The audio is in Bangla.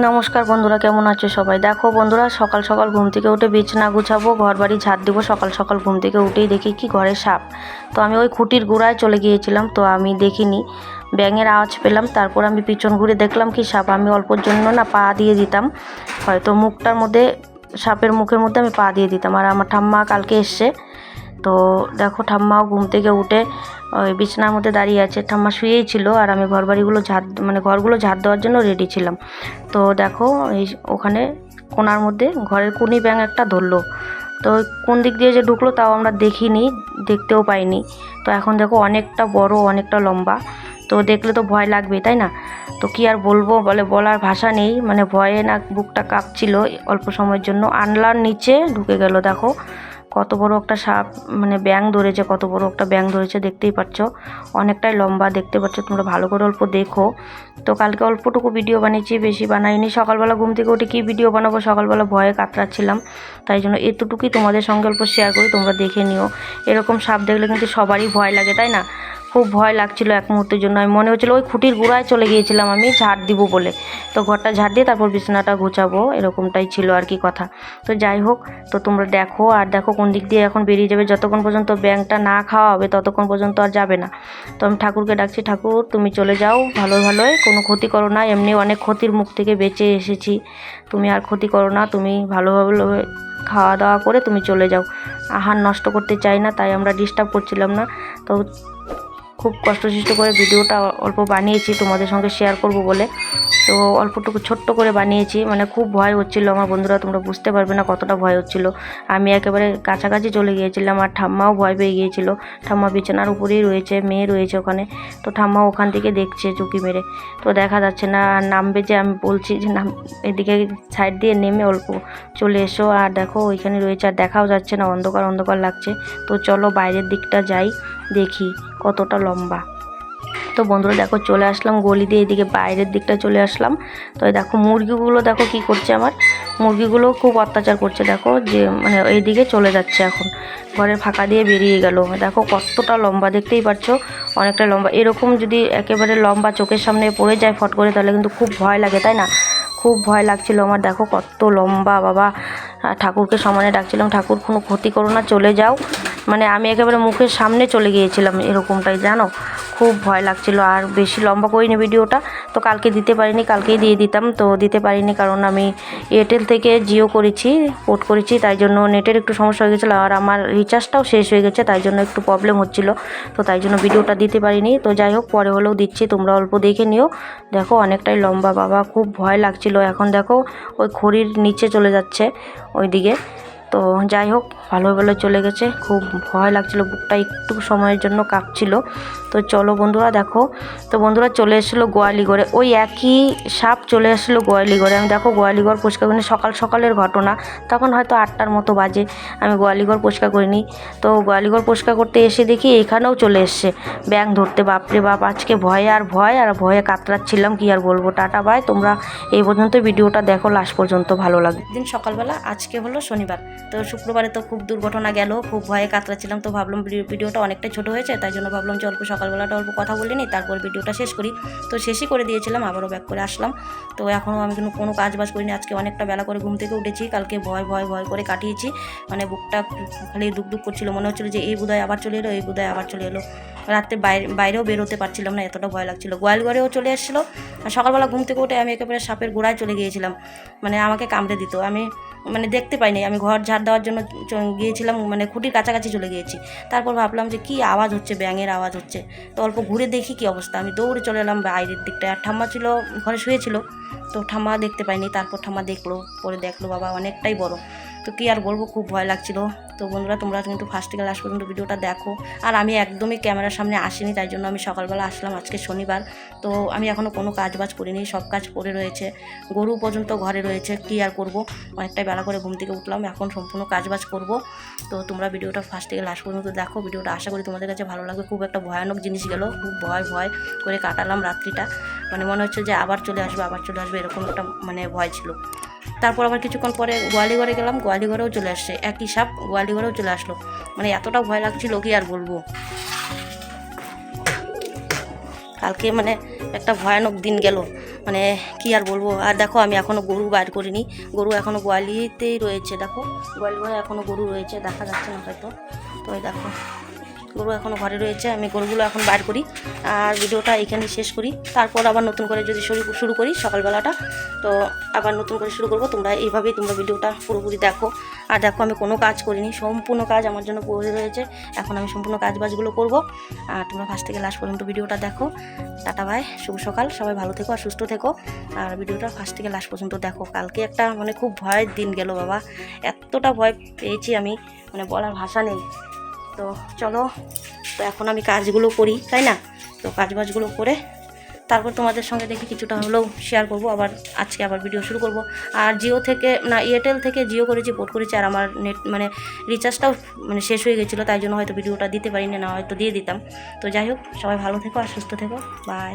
নমস্কার বন্ধুরা, কেমন আছো সবাই? দেখো বন্ধুরা, সকাল সকাল ঘুম থেকে উঠে বিছানা গুছাবো, ঘর বাড়ি ঝাড় দিব। সকাল সকাল ঘুম থেকে উঠেই দেখি কি ঘরে সাপ। তো আমি ওই খুঁটির গোড়ায় চলে গিয়েছিলাম, তো আমি দেখিনি, ব্যাঙের আওয়াজ পেলাম। তারপর আমি পিছন ঘুরে দেখলাম কি সাপ। আমি অল্পর জন্য না পা দিয়ে দিতাম, হয়তো মুখটার মধ্যে, সাপের মুখের মধ্যে আমি পা দিয়ে দিতাম। আর আমার ঠাম্মা কালকে এসছে, তো দেখো ঠাম্মাও ঘুম থেকে উঠে ওই বিছানার মধ্যে দাঁড়িয়ে আছে। ঠাম্মা শুয়েই ছিল আর আমি ঘরগুলো ঝাড় দেওয়ার জন্য রেডি ছিলাম। তো দেখো এই ওখানে কোণার মধ্যে ঘরের কোণে ব্যাঙ একটা ধরলো। তো কোন দিক দিয়ে যে ঢুকলো তাও আমরা দেখিনি, দেখতেও পাইনি। তো এখন দেখো অনেকটা বড়, অনেকটা লম্বা। তো দেখলে তো ভয় লাগবে, তাই না? তো কি আর বলবো, বলার ভাষা নেই। মানে ভয়ে না বুকটা কাঁপছিল অল্প সময়ের জন্য। আনলার নিচে ঢুকে গেল। দেখো কত বড় একটা সাপ, মানে ব্যাঙ ধরেছে, কত বড় একটা ব্যাঙ ধরেছে, দেখতেই পাচ্ছ। অনেকটাই লম্বা, দেখতে পাচ্ছ তোমরা, ভালো করে অল্প দেখো। তো কালকে অল্পটুকু ভিডিও বানিয়েছি, বেশি বানাইনি। সকালবেলা ঘুম থেকে উঠে কী ভিডিও বানাবো, সকালবেলা ভয়ে কাতরাচ্ছিলাম, তাই জন্য এতটুকুই তোমাদের সঙ্গে অল্প শেয়ার করি, তোমরা দেখে নিও। এরকম সাপ দেখলে কিন্তু সবারই ভয় লাগে, তাই না? খুব ভয় লাগছিল এক মুহূর্তের জন্য। আমি মনে হচ্ছিলো ওই খুঁটির গোড়ায় চলে গিয়েছিলাম আমি ঝাড় দিব বলে। তো ঘরটা ঝাড় দিয়ে তারপর বিছানাটা গুছাবো, এরকমটাই ছিল আর কি কথা। তো যাই হোক, তো তোমরা দেখো। আর দেখো কোন দিক দিয়ে এখন বেরিয়ে যাবে, যতক্ষণ পর্যন্ত ব্যাঙটা না খাওয়া হবে ততক্ষণ পর্যন্ত আর যাবে না। তো আমি ঠাকুরকে ডাকছি, ঠাকুর তুমি চলে যাও, ভালোই কোনো ক্ষতি করো না। এমনি অনেক ক্ষতির মুখ থেকে বেঁচে এসেছি, তুমি আর ক্ষতি করো না, তুমি ভালোভাবে খাওয়া দাওয়া করে তুমি চলে যাও। আহার নষ্ট করতে চাই না, তাই আমরা ডিস্টার্ব করছিলাম না। তো খুব কষ্ট করে ভিডিওটা অল্প বানিয়েছি তোমাদের সঙ্গে শেয়ার করব বলে। তো অল্পটুকু ছোট্ট করে বানিয়েছি, মানে খুব ভয় হচ্ছিলো আমার বন্ধুরা, তোমরা বুঝতে পারবে না কতটা ভয় হচ্ছিলো। আমি একেবারে কাছাকাছি চলে গিয়েছিলাম, আর ঠাম্মাও ভয় পেয়ে গিয়েছিল। ঠাম্মা বিছানার উপরেই রয়েছে, মেয়ে রয়েছে ওখানে। তো ঠাম্মা ওখান থেকে দেখছে চুকি মেরে, তো দেখা যাচ্ছে না। আর নামবে যে, আমি বলছি যে নাম, এদিকে সাইড দিয়ে নেমে অল্প চলে এসো। আর দেখো ওইখানে রয়েছে, আর দেখাও যাচ্ছে না, অন্ধকার অন্ধকার লাগছে। তো চলো বাইরের দিকটা যাই, দেখি কতটা লম্বা। তো বন্ধুরা দেখো চলে আসলাম গলি দিয়ে, এদিকে বাইরের দিকটা চলে আসলাম। তো দেখো মুরগিগুলো দেখো কি করছে, আমার মুরগিগুলো খুব অত্যাচার করছে। দেখো যে মানে এইদিকে চলে যাচ্ছে, এখন ঘরের ফাঁকা দিয়ে বেরিয়ে গেল। দেখো কতটা লম্বা, দেখতেই পাচ্ছ, অনেকটা লম্বা। এরকম যদি একেবারে লম্বা চোখের সামনে পড়ে যায় ফট করে, তাহলে কিন্তু খুব ভয় লাগে, তাই না? খুব ভয় লাগছিল আমার। দেখো কত লম্বা বাবা। ঠাকুরকে সমানে ডাকছিলাম, ঠাকুর কোনো ক্ষতি করো না, চলে যাও। মানে আমি একেবারে মুখের সামনে চলে গিয়েছিলাম, এরকমটাই জানো। খুব ভয় লাগছিল। আর বেশি লম্বা করিনি ভিডিওটা, তো কালকে দিতে পারিনি, কালকেই দিয়ে দিতাম। তো দিতে পারিনি কারণ আমি এয়ারটেল থেকে জিও করেছি, পোর্ট করেছি, তাই জন্য নেটের একটু সমস্যা হয়ে গেছিলো। আর আমার রিচার্জটাও শেষ হয়ে গেছে, তাই জন্য একটু প্রবলেম হচ্ছিল। তো তাই জন্য ভিডিওটা দিতে পারিনি। তো যাই হোক, পরে হলেও দিচ্ছি, তোমরা অল্প দেখে নিও। দেখো অনেকটাই লম্বা বাবা, খুব ভয় লাগছিল। এখন দেখো ওই খড়ির নিচে চলে যাচ্ছে ওইদিকে। তো যাই হোক, ভালো চলে গেছে। খুব ভয় লাগছিলো, বুকটা একটু সময়ের জন্য কাঁপছিল। তো চলো বন্ধুরা দেখো, তো বন্ধুরা চলে এসেছিলো গোয়ালিঘরে, ওই একই সাপ চলে এসেছিলো গোয়ালিঘরে। আমি দেখো গোয়ালিঘর পরিষ্কার করিনি, সকাল সকালের ঘটনা, তখন হয়তো 8টার মতো বাজে। আমি গোয়ালিঘর পরিষ্কার করিনি। তো গোয়ালিঘর পরিষ্কার করতে এসে দেখি এখানেও চলে এসছে ব্যাঙ ধরতে। বাপরে বাপ, আজকে ভয়ে ভয়ে কাতরাচ্ছিলাম, কি আর বলবো। টাটা বাই, তোমরা এই পর্যন্ত ভিডিওটা দেখো লাস্ট পর্যন্ত, ভালো লাগবে। দিন সকালবেলা, আজকে হলো শনিবার, তো শুক্রবারে তো খুব দুর্ঘটনা গেল, খুব ভয়ে কাতরাচ্ছিলাম। তো ভাবলাম ভিডিওটা অনেকটা ছোট হয়েছে, তাই জন্য ভাবলাম যে অল্প সকালবেলাটা অল্প কথা বলে নিই, তারপর ভিডিওটা শেষ করি। তো শেষই করে দিয়েছিলাম, আবারও ব্যাক করে আসলাম। তো এখনও আমি কিন্তু কোনো কাজ বাজ করিনি। আজকে অনেকটা বেলা করে ঘুম থেকে উঠেছি, কালকে ভয় করে কাটিয়েছি। মানে বুকটা খালি দুক করছিল, মনে হচ্ছিলো যে এই বোধহয় আবার চলে এলো, এই বোধহয় আবার চলে এলো। রাত্রে বাইরেও বেরোতে পারছিলাম না, এতটা ভয় লাগছিলো। গোয়ালঘরেও চলে এসেছিলো। আর সকালবেলা ঘুম থেকে উঠে আমি একেবারে সাপের গোড়ায় চলে গিয়েছিলাম, মানে আমাকে কামড়ে দিত। আমি মানে দেখতে পাইনি, আমি ঘর ঝাড় দেওয়ার জন্য গিয়েছিলাম, মানে খুঁটির কাছাকাছি চলে গিয়েছি। তারপর ভাবলাম যে কি আওয়াজ হচ্ছে, ব্যাঙের আওয়াজ হচ্ছে। তো অল্প ঘুরে দেখি কি অবস্থা, আমি দৌড়ে চলে এলাম বাইরের দিকটায়। আর ঠাম্মা ছিল ঘরে শুয়েছিল, তো ঠাম্মা দেখতে পাইনি। তারপর ঠাম্মা দেখলো, পরে দেখলো বাবা অনেকটাই বড়। তো কী আর বলবো, খুব ভয় লাগছিল। তো বন্ধুরা তোমরা কিন্তু ফার্স্ট থেকে লাস্ট পর্যন্ত ভিডিওটা দেখো। আর আমি একদমই ক্যামেরার সামনে আসিনি, তাই জন্য আমি সকালবেলা আসলাম, আজকে শনিবার। তো আমি এখনও কোনো কাজ বাজ করিনি, সব কাজ পড়ে রয়েছে, গরু পর্যন্ত ঘরে রয়েছে। কী আর করবো, অনেকটাই বেলা করে ঘুম থেকে উঠলাম, এখন সম্পূর্ণ কাজ বাজ করবো। তো তোমরা ভিডিওটা ফার্স্ট থেকে লাস্ট পর্যন্ত দেখো। ভিডিওটা আশা করি তোমাদের কাছে ভালো লাগবে। খুব একটা ভয়ানক জিনিস গেল, খুব ভয় করে কাটালাম রাত্রিটা। মানে মনে হচ্ছে যে আবার চলে আসবে এরকম একটা মানে ভয় ছিল। তারপর আবার কিছুক্ষণ পরে গোয়ালিঘরে গেলাম, গোয়ালিঘরেও চলে আসছে একই সাপ, গোয়ালিঘরেও চলে আসলো। মানে এতটা ভয় লাগছিল, কি আর বলবো। কালকে মানে একটা ভয়ানক দিন গেল, মানে কি আর বলবো। আর দেখো আমি এখনও গরু বাইর করিনি, গরু এখনও গোয়ালিতেই রয়েছে। দেখো গোয়ালি ঘরে এখনও গরু রয়েছে, দেখা যাচ্ছে না হয়তো। তো এই দেখো গরু এখনও ঘরে রয়েছে, আমি গরুগুলো এখন বাইর করি আর ভিডিওটা এখানেই শেষ করি। তারপর আবার নতুন করে যদি শুরু করি সকালবেলাটা, তো আবার নতুন করে শুরু করব। তোমরা এইভাবেই তোমরা ভিডিওটা পুরোপুরি দেখো। আর দেখো আমি কোনো কাজ করিনি, সম্পূর্ণ কাজ আমার জন্য পড়ে রয়েছে। এখন আমি সম্পূর্ণ কাজবাজগুলো করব, আর তোমরা ফার্স্ট থেকে লাস্ট পর্যন্ত ভিডিওটা দেখো। টাটা বাই, শুভ সকাল, সবাই ভালো থেকো আর সুস্থ থেকো। আর ভিডিওটা ফার্স্ট থেকে লাস্ট পর্যন্ত দেখো। কালকে একটা মানে খুব ভয়ের দিন গেল বাবা, এতটা ভয় পেয়েছি আমি, মানে বলার ভাষা নেই। তো চলো, তো এখন আমি কাজগুলো করি, তাই না? তো কাজবাজগুলো করে তারপর তোমাদের সঙ্গে দেখি কিছুটা হলেও শেয়ার করব। আবার আজকে আবার ভিডিও শুরু করব। আর জিও থেকে না, এয়ারটেল থেকে জিও করেছি, পোর্ট করেছি। আর আমার নেট মানে রিচার্জটাও মানে শেষ হয়ে গেছিলো, তাই জন্য হয়তো ভিডিওটা দিতে পারিনি, না হয়তো দিয়ে দিতাম। তো যাই হোক, সবাই ভালো থেকো আর সুস্থ থেকো, বাই।